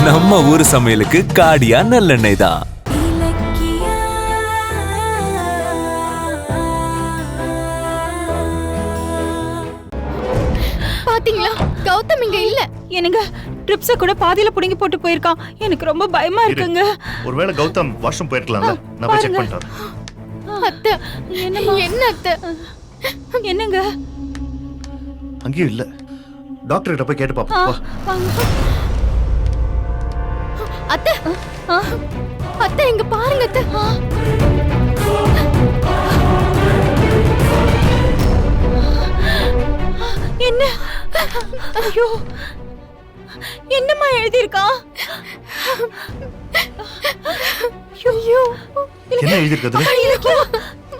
நம்ம ஊர் சமையலுக்கு காடியா நல்லெண்ணெய் தான். பாத்தீங்களா, கௌதம் இங்க இல்ல. எனக்கு ட்ரிப்ஸ கூட பாதியில புடுங்கி போட்டு போயிருக்கான். எனக்கு ரொம்ப பயமா இருக்குங்க. ஒருவேளை கௌதம் வாஷ்ரூம் போயிருக்கலாம்ல, நான் போய் செக் பண்ணிட்டேன். அத்தை, என்ன அத்தை? என்னங்க? அங்கேயும் இல்ல. டாக்டர் கிட்ட போய் கேட்டு பாப்போம். அத்தை, அத்தை இங்க பாருங்க அத்தை. என்ன? ஐயோ, என்னம்மா எழுதியிருக்கான்? ஐயோ, என்ன எழுதிருக்குது?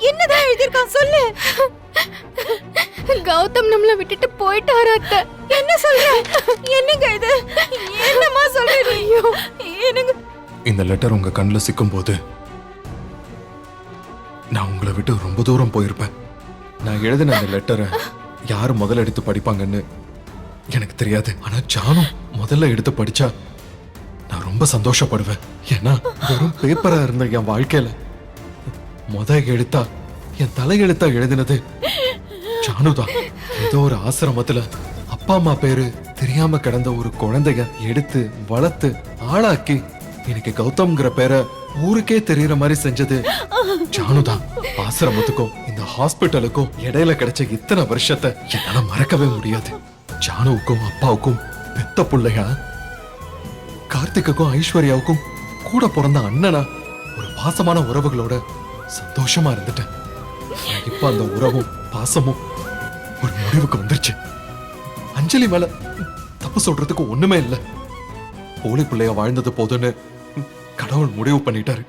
என்னதான் எழுதியிருக்கான் சொல்லு. கௌதம் நம்மள விட்டுட்டு போயிட்டாரு அத்தை. என்ன சொல்ற? என்னங்க இது? என்னம்மா சொல்ற? ஐயோ, எனக்கு இந்த லெட்டர் உங்க கண்ணுல சிக்கும் போது நான் உங்களை விட்டு ரொம்ப தூரம் போயிருப்பேன். நான் எழுதின அந்த லெட்டரை யாரு முதல்ல எடுத்து படிப்பாங்கன்னு எனக்கு தெரியாது. ஆனா ஜானும் முதல்ல எடுத்து படிச்சா நான் ரொம்ப சந்தோஷப்படுவேன். ஏன்னா வெறும் பேப்பரா இருந்த என் வாழ்க்கையில எழுத்தா என் தலையெழுத்தா எழுதினது ஜானுதான். ஏதோ ஒரு ஆசிரமத்துல அப்பா அம்மா பேரு தெரியாம கிடந்த ஒரு குழந்தைய எடுத்து வளர்த்து ஆளாக்கி எனக்கு கௌதம்ங்கிற பேரை ஊருக்கே தெரியற மாதிரி செஞ்சது ஜானுதான். ஆசிரமத்துக்கும் இந்த ஹாஸ்பிட்டலுக்கும் இடையில கிடைச்ச இத்தனை வருஷத்தை என்னால மறக்கவே முடியாது. ஜானுவுக்கும் அப்பாவுக்கும் பெத்த பிள்ளையா, கார்த்திக்குக்கும் ஐஸ்வர்யாவுக்கும் கூட பிறந்த அண்ணனா ஒரு பாசமான உறவுகளோட சந்தோஷமா இருந்துட்டேன். இப்ப அந்த உறவும் பாசமும் ஒரு முடிவுக்கு வந்துருச்சு. அஞ்சலி மேல தப்பு சொல்றதுக்கு ஒண்ணுமே இல்ல. போலி பிள்ளையா வாழ்ந்தது போதுன்னு கடவுள் முடிவு பண்ணிட்டாரு.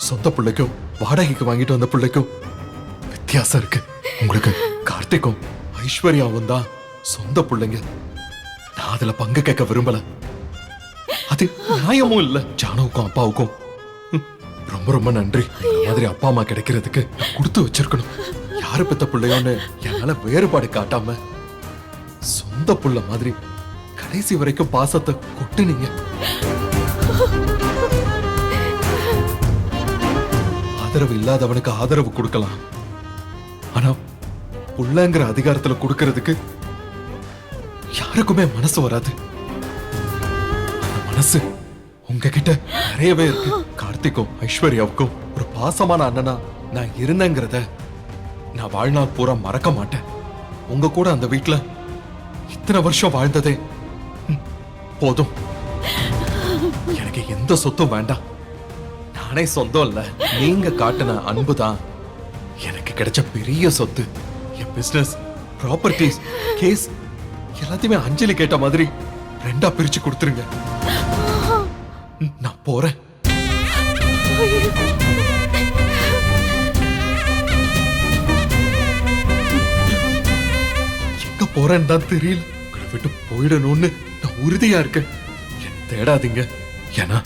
சொந்த பிள்ளைக்கும் வாடகைக்கு வாங்கிட்டு வந்த பிள்ளைக்கும் வித்தியாசம் இருக்கு. உங்களுக்கு கார்த்திக்கும் ஐஸ்வர்யாவும் தான் சொந்த பிள்ளைங்க. நான் அதுல பங்கு கேட்க விரும்பல. அது நியாயமும் இல்ல. ஜானுவுக்கும் அப்பாவுக்கும் ரொம்ப ரொம்ப நன்றி. இந்த மாதிரி அப்பா அம்மா கிடைக்கிறதுக்கு கொடுத்து வச்சிருக்கணும். யாரு பெத்த பிள்ளையோன்னு என்னால வேறுபாடு காட்டாம சொந்த புள்ள மாதிரி கடைசி வரைக்கும் பாசத்தை கொட்டுனீங்க. ஆதரவு இல்லாதவனுக்கு ஆதரவு கொடுக்கலாம். ஆனா புள்ளங்கிற அதிகாரத்துல கொடுக்கறதுக்கு யாருக்குமே மனசு வராது. அந்த மனசு உங்ககிட்ட நிறையவே இருக்கு. கார்த்திக்கும் ஐஸ்வர்யாவுக்கும் ஒரு பாசமான அண்ணனா நான் இருந்தேங்கிறத நான் வாழ்நாள் பூரா மறக்க மாட்டேன். உங்க கூட அந்த வீட்டுல இத்தனை வருஷம் வாழ்ந்ததே போதும். எனக்கு எந்த சொத்தும் வேண்டாம். நானே சொந்தம் இல்ல, நீங்க காட்டின அன்புதான் எனக்கு கிடைச்ச பெரிய சொத்து. என் பிசினஸ், ப்ராப்பர்ட்டிஸ், கேஸ் எல்லாத்தையுமே அஞ்சலி கேட்ட மாதிரி ரெண்டா பிரிச்சு கொடுத்துருங்க. நான் போறேன். எங்க போறேன்னு தான் தெரியல. உங்களை விட்டு போயிடணும்னு நான் உறுதியா இருக்கேன். என்ன தேடாதீங்க. ஏன்னா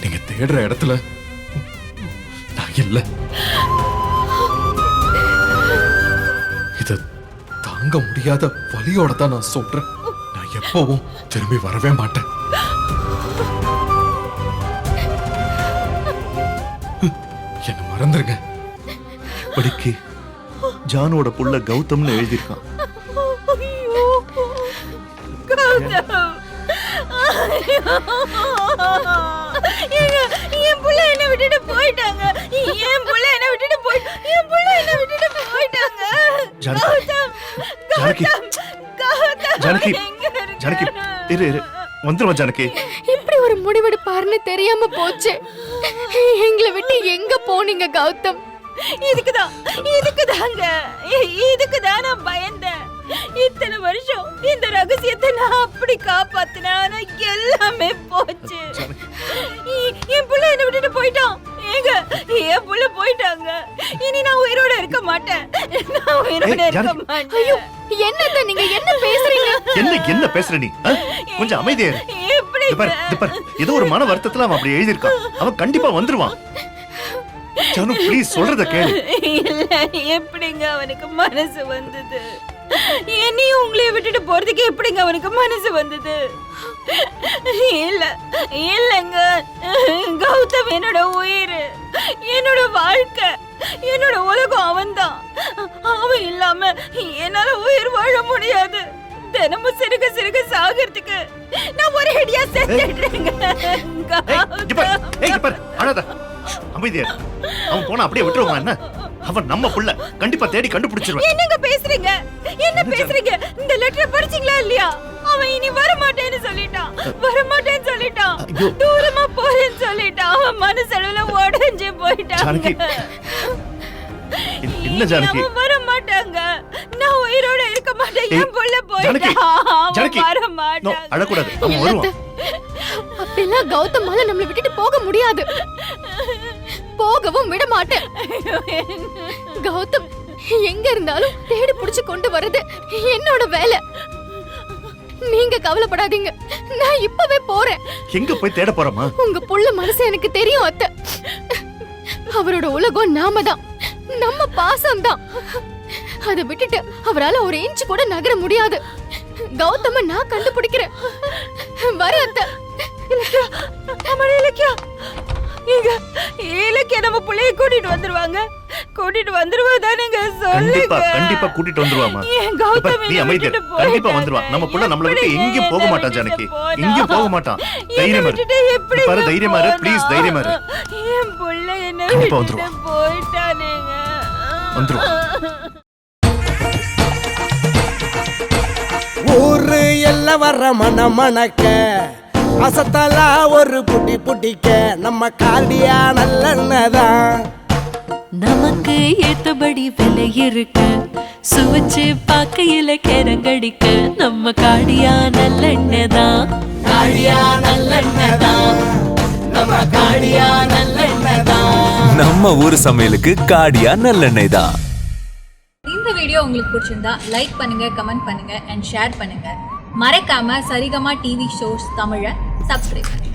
நீங்க தேடுற இடத்துல நான் இல்ல. இத தாங்க முடியாத வலியோட தான் நான் சொல்றேன். நான் எப்பவும் திரும்பி வரவே மாட்டேன். என்ன மறந்துருங்க. இப்படிக்கு ஜானோட புள்ள கௌதம்னு எழுதியிருக்கான். என் புள்ள என்ன விட்டுட்டு போயிட்டாங்க. என் புள்ள என்ன விட்டுட்டு போயிட்டாங்க. ஜானகி, ஜானகி, ஜானகி, இரு இரு, வந்துருவா ஜானகி. இப்படி ஒரு முடிவெடுப்பாருன்னு தெரியாம போச்சு. எங்களை விட்டு எங்க போனீங்க கௌதம்? இதுக்குதான் நான் பயந்தேன். இத்தனை வருஷம் இந்த ரகசியத்தை நான் அப்படி காப்பாத்தினேன். ஆனா எல்லாமே போச்சு. என் புள்ள என்ன விட்டுட்டு போயிட்டான். என் புள்ள போயிட்டாங்க. இனி நான் உயிரோட இருக்க மாட்டேன். ஐயோ, என்னத்த நீங்க என்ன பேசுறீங்க? என்ன பேசுற நீ? கொஞ்சம் அமைதியா இரு. ஏதோ ஒரு மன வருத்தத்துல அவன் அப்படி எழுதியிருக்கான். அவன் கண்டிப்பா வந்துருவான். ஜானு, ப்ளீஸ் சொல்றத கேளு. இல்ல, எப்படிங்க அவனுக்கு மனசு வந்தது? என்னையும் உங்களையும் விட்டுட்டு போறதுக்கு எப்படிங்க அவனுக்கு மனசு வந்தது? இல்ல இல்லங்க, கௌதம் என்னோட உயிர், என்னோட வாழ்க்கை, என்னோட உலகம் அவன்தான். அவன் இல்லாம என்னால உயிர் வாழ முடியாது. தினமும் சிறுக சிறுக சாகிறதுக்கு நான் ஒரு அடியா செத்துடுறேங்க. அமைதியா அவன் போனா அப்படியே விட்டுருவான். என்ன அவன் நம்ம புள்ள, கண்டிப்பா தேடி கண்டுபிடிச்சிருவான். என்னங்க பேசுறீங்க? என்ன பேசுறீங்க? இந்த லெட்டர் படிச்சீங்களா இல்லையா? அவன் இனி வர மாட்டேன்னு சொல்லிட்டான், வர மாட்டேன்னு சொல்லிட்டான், தூரமா போறேன்னு சொல்லிட்டான். அவன் மனசளவுல உடைஞ்சு போயிட்டான். என்ன ஜானகி? அவன் வர மாட்டாங்க, நான் உயிரோட இருக்க மாட்டேன். என் புள்ள போயிட்டான், வர மாட்டான். அழக்கூடாது, அவன் வருவான். அப்படிலாம் கௌதமால நம்மளை விட்டுட்டு போக முடியாது, போகவும் விட மாட்டேன். கௌதம் எங்க இருந்தாலும் தேடி புடிச்சு கொண்டு வர்றது என்னோட வேலை. நீங்க கவலைப்படாதீங்க, நான் இப்பவே போறேன். எங்க போய் தேட போறோமா? உங்க புள்ள மனசு எனக்கு தெரியும் அத்தை. அவரோட உலகம் நாம தான், நம்ம பாசம் தான். அதை விட்டுட்டு அவரால ஒரு இன்ச் கூட நகர முடியாது. கௌதம நான் கண்டுபிடிக்கிறேன். வர அத்தை. இலக்கியா, இலக்கியா நம்ம புள்ளைய கூட்டிட்டு வந்துருவாங்க, கூட்டிட்டு வந்துருவாதானேங்க? சொல்லுங்க. கண்டிப்பா கூட்டிட்டு வந்துருவாமா. நீ அமைதியா, கண்டிப்பா வந்துருவான். நம்ம புள்ள நம்மள விட்டு எங்கேயும் போக மாட்டான் ஜானகி, எங்கேயும் போக மாட்டான். தைரியமா இரு, பாரு, தைரியமா இரு, ப்ளீஸ் தைரியமா இரு. என் புள்ள என்ன விட்டுட்டு போயிட்டானேங்க. வந்துருவான். ஊரு எல்லாம் வர மணக்க அசத்தலா ஒரு புட்டி புட்டிக்க நம்ம காடியா நல்லெண்ணதான். நமக்கு ஏத்தபடி விலை இருக்கு, சுவைச்சு பார்க்கையில கிறங்கடிக்க நம்ம காடியா நல்லெண்ணதான். காடியா நல்லெண்ணதான், நம்ம காடியா நல்லெண்ணதான். நம்ம ஊர் சமையலுக்கு காடியா நல்லெண்ணெய் தான். இந்த வீடியோ உங்களுக்கு பிடிச்சிருந்தா லைக் பண்ணுங்க, கமெண்ட் பண்ணுங்க அண்ட் ஷேர் பண்ணுங்க. மறக்காம சரிகமா டிவி ஷோஸ் தமிழை சப்ஸ்கிரைப் பண்ணுங்க.